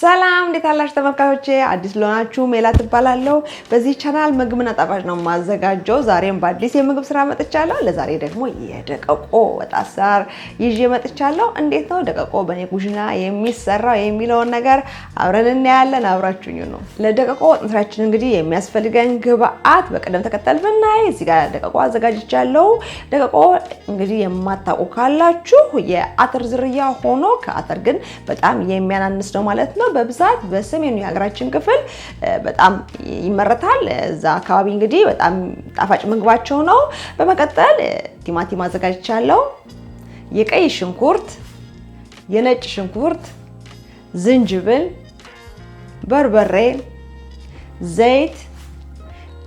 ሰላም እንዴት አላችሁ ተመልካቾቼ? አዲስ ለሆናችሁ ሜላት እባላለሁ። በዚህ ቻናል ምግብና ጣፋጭ ነው ማዘጋጀው። ዛሬም በአዲስ የምግብ ስራ መጥቻለሁ። ለዛሬ ደግሞ የደቀቆ ወጥ አሰራር ይዤ መጥቻለሁ። እንዴት ነው ደቀቆ በኔ ኩሽና የሚሰራው የሚለውን ነገር አብረን እናያለን። አብራችሁኝ ነው። ለደቀቆ ወጥ መስራችን እንግዲህ የሚያስፈልገን ግብአት በቅደም ተከተል ብናይ እዚህ ጋር ደቀቆ አዘጋጅቻለሁ። ደቀቆ እንግዲህ የማታውቁ ካላችሁ የአተር ዝርያ ሆኖ ከአተር ግን በጣም የሚያናንስ ነው ማለት ነው። በብዛት በሰሜኑ የሀገራችን ክፍል በጣም ይመረታል። እዛ አካባቢ እንግዲህ በጣም ጣፋጭ ምግባቸው ነው። በመቀጠል ቲማቲም አዘጋጅቻለሁ። የቀይ ሽንኩርት፣ የነጭ ሽንኩርት፣ ዝንጅብል፣ በርበሬ፣ ዘይት፣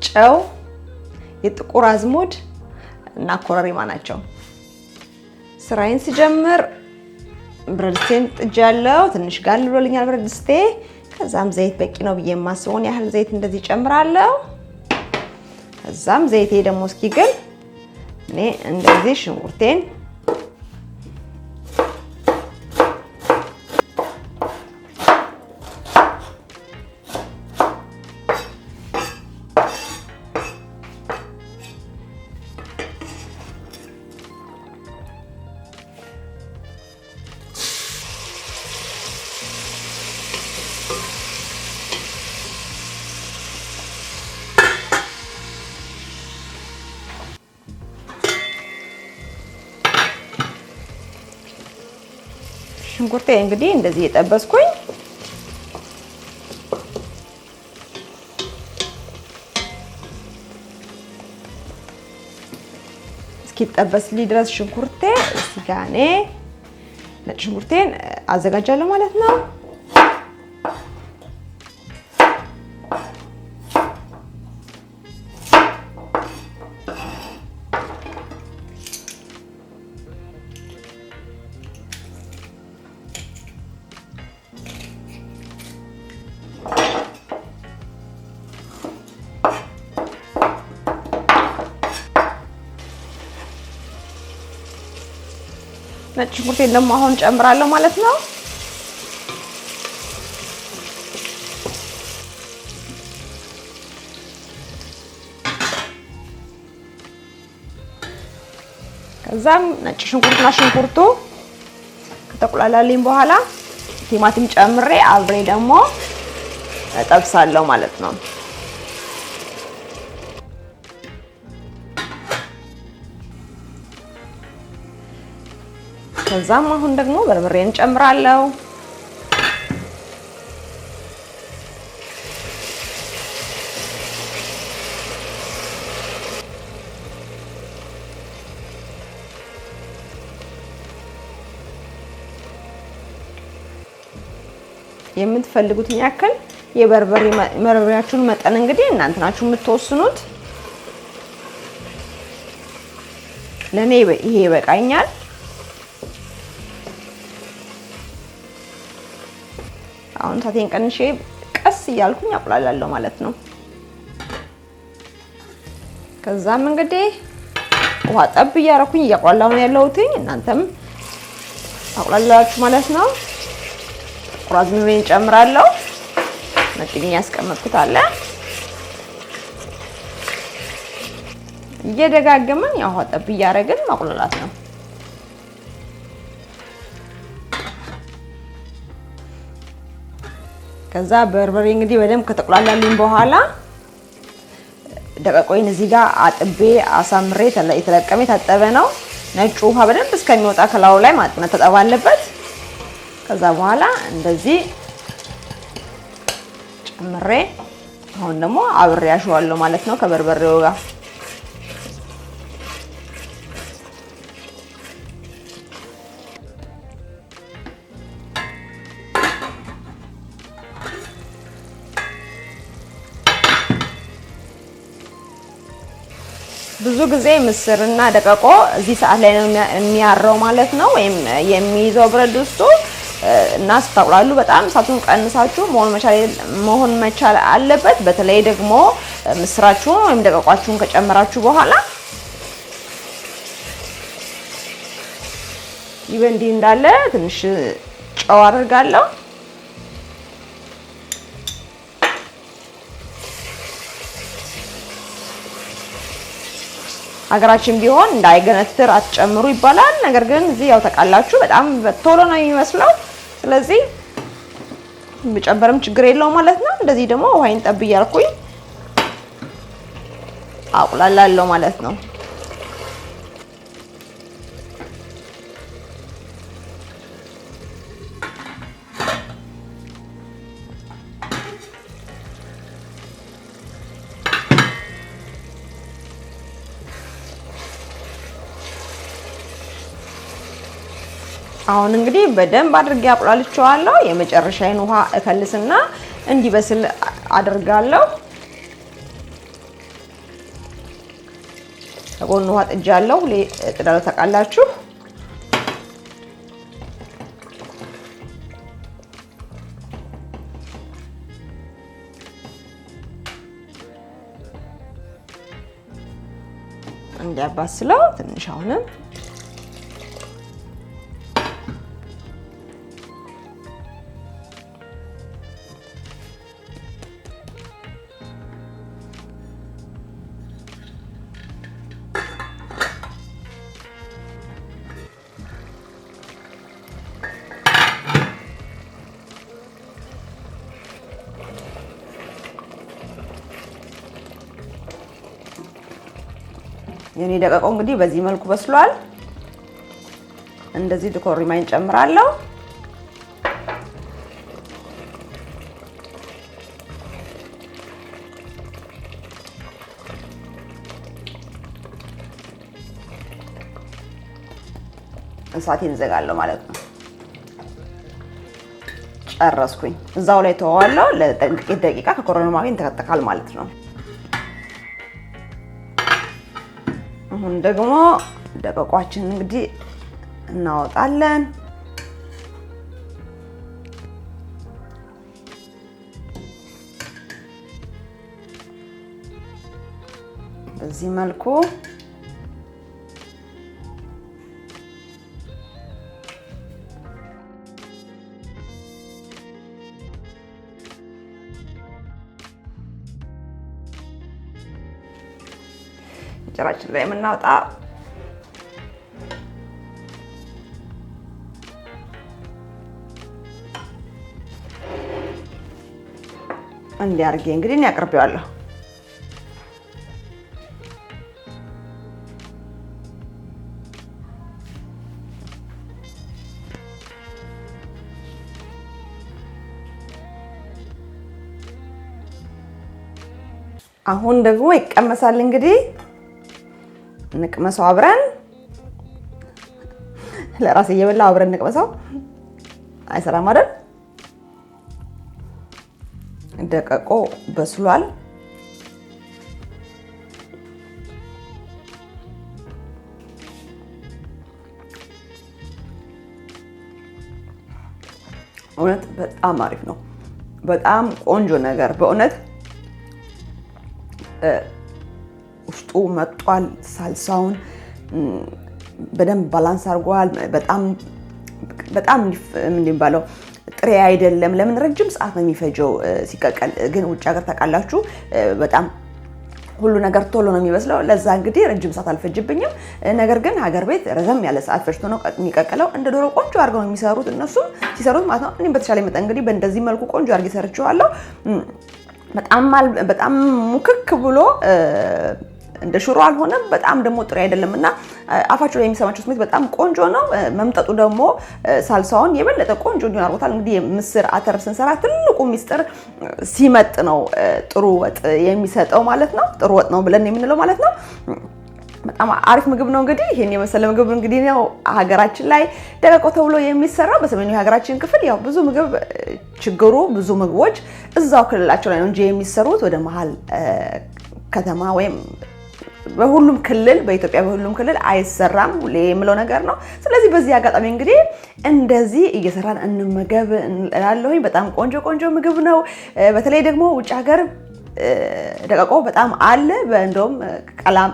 ጨው፣ የጥቁር አዝሙድ እና ኮረሪማ ናቸው። ስራዬን ሲጀምር ብረድስቴን ጥጃለሁ። ትንሽ ጋል ብሎልኛል ብረድስቴ። ከዛም ዘይት በቂ ነው ብዬ የማስበውን ያህል ዘይት እንደዚህ ጨምራለሁ። ከዛም ዘይቴ ደግሞ እስኪግል እኔ እንደዚህ ሽንኩርቴን ሽንኩርቴ እንግዲህ እንደዚህ የጠበስኩኝ እስኪጠበስልኝ ድረስ ሽንኩርቴ እዚህ ጋር እኔ ነጭ ሽንኩርቴን አዘጋጃለሁ ማለት ነው። ነጭ ሽንኩርቴን ደግሞ አሁን ጨምራለሁ ማለት ነው። ከዛም ነጭ ሽንኩርትና ሽንኩርቱ ከተቆላላልኝ በኋላ ቲማቲም ጨምሬ አብሬ ደግሞ እጠብሳለሁ ማለት ነው። ከዛም አሁን ደግሞ በርበሬን ጨምራለሁ። የምትፈልጉትን ያክል የበርበሬያችሁን መጠን እንግዲህ እናንተ ናችሁ የምትወስኑት። ለኔ ይሄ ይበቃኛል። አሁን ታቴን ቀንሼ ቀስ እያልኩኝ አቁላላለሁ ማለት ነው። ከዛም እንግዲህ ውሃ ጠብ እያረኩኝ እያቁላላሁ ነው ያለሁት። እናንተም አቁላላችሁ ማለት ነው። ጥቁር አዝሙዴን ጨምራለሁ። መጥኜ ያስቀመጥኩት አለ። እየደጋገመን ያው ውሃ ጠብ እያረግን ማቁላላት ነው። ከዛ በርበሬ እንግዲህ በደንብ ከተቆላላልኝ በኋላ ደቀቆይን እዚህ ጋር አጥቤ አሳምሬ የተለቀመ የታጠበ ነው። ነጩ ውሃ በደንብ እስከሚወጣ ከላዩ ላይ መታጠብ አለበት። ከዛ በኋላ እንደዚህ ጨምሬ አሁን ደግሞ አብሬ አሸዋለሁ ማለት ነው ከበርበሬው ጋር። ብዙ ጊዜ ምስርና ደቀቆ እዚህ ሰዓት ላይ ነው የሚያረው ማለት ነው፣ ወይም የሚይዘው ብረት ድስቱ እና ስታቁላሉ በጣም እሳቱን ቀንሳችሁ መሆን መቻል አለበት። በተለይ ደግሞ ምስራችሁን ወይም ደቀቋችሁን ከጨመራችሁ በኋላ ይበንዲ እንዳለ ትንሽ ጨው አድርጋለሁ። ሀገራችን ቢሆን እንዳይገነትር አትጨምሩ ይባላል። ነገር ግን እዚህ ያው ተቃላችሁ በጣም ቶሎ ነው የሚመስለው። ስለዚህ ብጨምርም ችግር የለውም ማለት ነው። እንደዚህ ደግሞ ውሃዬን ጠብ እያልኩኝ አቁላላለሁ ማለት ነው። አሁን እንግዲህ በደንብ አድርጌ አቁላልቼዋለሁ። የመጨረሻዬን ውሃ እከልስና እንዲበስል አድርጋለሁ። ከጎን ውሃ ጥጃለሁ። ጥዳሉ ተቃላችሁ እንዲያባስለው ትንሽ አሁንም የኔ ደቀቀው እንግዲህ በዚህ መልኩ በስሏል። እንደዚህ ኮረሪማን ጨምራለሁ። እሳቴን ዘጋለሁ ማለት ነው። ጨረስኩኝ። እዛው ላይ ተዋዋለሁ ለጥቂት ደቂቃ ከኮረሪማው ጋር ይንተከተካል ማለት ነው። አሁን ደግሞ ደቀቋችን እንግዲህ እናወጣለን። በዚህ መልኩ ጭራችን ላይ የምናወጣ እንዲያርጌ እንግዲህ ያቀርበዋለሁ። አሁን ደግሞ ይቀመሳል። እንግዲህ እንቅመሰው አብረን። ለራሴ እየበላሁ አብረን እንቅመሰው። አይሰራም አይደል? ደቀቆ በስሏል። እውነት በጣም አሪፍ ነው። በጣም ቆንጆ ነገር በእውነት ውስጡ መጥቷል። ሳልሳውን በደንብ ባላንስ አድርጓል። በጣም ምን ይባለው ጥሬ አይደለም። ለምን ረጅም ሰዓት ነው የሚፈጀው ሲቀቀል። ግን ውጭ ሀገር ታውቃላችሁ በጣም ሁሉ ነገር ቶሎ ነው የሚበስለው። ለዛ እንግዲህ ረጅም ሰዓት አልፈጅብኝም። ነገር ግን ሀገር ቤት ረዘም ያለ ሰዓት ፈጅቶ ነው የሚቀቀለው። እንደ ዶሮ ቆንጆ አድርገው ነው የሚሰሩት እነሱም ሲሰሩት ማለት ነው። እኔም በተሻለ መጠን እንግዲህ በእንደዚህ መልኩ ቆንጆ አድርጌ ሰርቼዋለሁ። በጣም ሙክክ ብሎ እንደ ሽሮ አልሆነም። በጣም ደግሞ ጥሬ አይደለምና አፋችሁ ላይ የሚሰማችሁ ስሜት በጣም ቆንጆ ነው። መምጠጡ ደግሞ ሳልሳውን የበለጠ ቆንጆ እንዲሆን አድርጎታል። እንግዲህ የምስር አተር ስንሰራ ትልቁ ሚስጥር ሲመጥ ነው ጥሩ ወጥ የሚሰጠው ማለት ነው። ጥሩ ወጥ ነው ብለን የምንለው ማለት ነው። በጣም አሪፍ ምግብ ነው። እንግዲህ ይሄን የመሰለ ምግብ እንግዲህ ነው ሀገራችን ላይ ደቀቆ ተብሎ የሚሰራው። በሰሜኑ የሀገራችን ክፍል ያው ብዙ ምግብ ችግሩ ብዙ ምግቦች እዛው ክልላቸው ላይ ነው እንጂ የሚሰሩት ወደ መሀል ከተማ ወይም በሁሉም ክልል በኢትዮጵያ በሁሉም ክልል አይሰራም የምለው ነገር ነው። ስለዚህ በዚህ አጋጣሚ እንግዲህ እንደዚህ እየሰራን እንመገብ እላለሁኝ። በጣም ቆንጆ ምግብ ነው። በተለይ ደግሞ ውጭ ሀገር ደቀቆ በጣም አለ። እንደውም ቀላም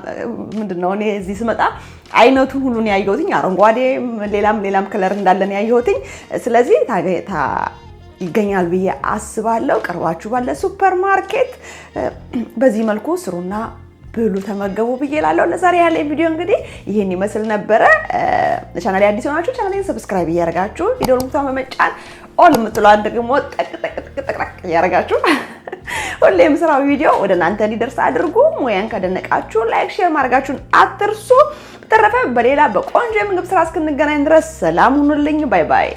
ምንድነው እኔ እዚህ ስመጣ አይነቱን ሁሉን ያየሁትኝ አረንጓዴ ሌላም ከለር እንዳለን ያየሁትኝ። ስለዚህ ይገኛል ብዬ አስባለሁ። ቀርባችሁ ባለ ሱፐር ማርኬት በዚህ መልኩ ስሩና ብሉ ተመገቡ ብዬ እላለሁ። ለዛሬ ያለኝ ቪዲዮ እንግዲህ ይሄን ይመስል ነበረ። ለቻናሌ አዲስ ሆናችሁ ቻናሌን ሰብስክራይብ እያደረጋችሁ ቪዲዮውን ምታው በመጫን ኦል የምትሏን ደግሞ ጠቅ እያደረጋችሁ ሁሌም ስራው ቪዲዮ ወደ እናንተ እንዲደርስ አድርጉ። ሙያን ከደነቃችሁ ላይክ ሼር ማድረጋችሁን አትርሱ። በተረፈ በሌላ በቆንጆ የምግብ ስራ እስክንገናኝ ድረስ ሰላም ሁኑልኝ። ባይ ባይ።